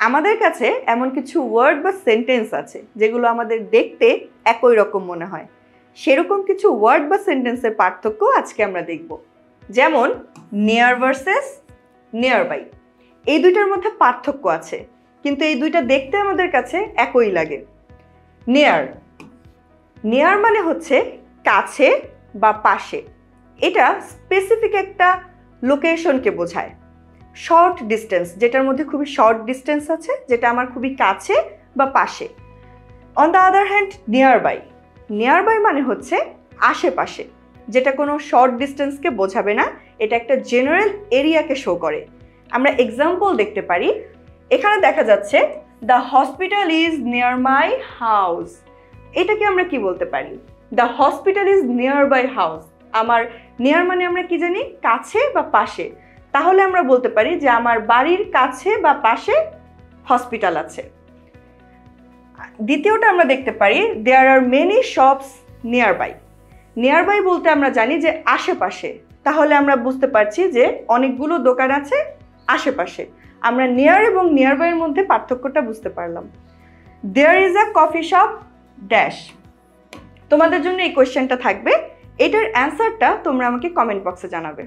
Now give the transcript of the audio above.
আমাদের কাছে এমন কিছু ওয়ার্ড বা সেন্টেন্স আছে যেগুলো আমাদের দেখতে একই রকম মনে হয়। সেরকম কিছু ওয়ার্ড বা সেন্টেন্সের পার্থক্য আজকে আমরা দেখব। যেমন নিয়ার ভার্সেস নিয়ার বাই, এই দুইটার মধ্যে পার্থক্য আছে, কিন্তু এই দুইটা দেখতে আমাদের কাছে একই লাগে। নিয়ার নিয়ার মানে হচ্ছে কাছে বা পাশে, এটা স্পেসিফিক একটা লোকেশনকে বোঝায়। শর্ট ডিস্টেন্স, যেটার মধ্যে খুবই শর্ট ডিস্টেন্স আছে, যেটা আমার খুবই কাছে বা পাশে। On the other hand near by, near by মানে হচ্ছে আশেপাশে, যেটা কোনো শর্ট ডিস্টেন্সকে বোঝাবে না, এটা একটা জেনারেল এরিয়াকে শো করে। আমরা এক্সাম্পল দেখতে পারি, এখানে দেখা যাচ্ছে the hospital is near my house. এটাকে আমরা কি বলতে পারি? The hospital is near by house. আমার নিয়ার মানে আমরা কি জানি? কাছে বা পাশে। তাহলে আমরা বলতে পারি যে আমার বাড়ির কাছে বা পাশে হসপিটাল আছে। দ্বিতীয়টা আমরা দেখতে পারি there are many shops near by. Near by বলতে আমরা জানি যে আশেপাশে, তাহলে আমরা বুঝতে পারছি যে অনেকগুলো দোকান আছে আশেপাশে। আমরা নিয়ার এবং নিয়ার বাইয়ের মধ্যে পার্থক্যটা বুঝতে পারলাম। There is a coffee shop dash. তোমাদের জন্য এই কোয়েশ্চেনটা থাকবে, এটার অ্যান্সারটা তোমরা আমাকে কমেন্ট বক্সে জানাবে।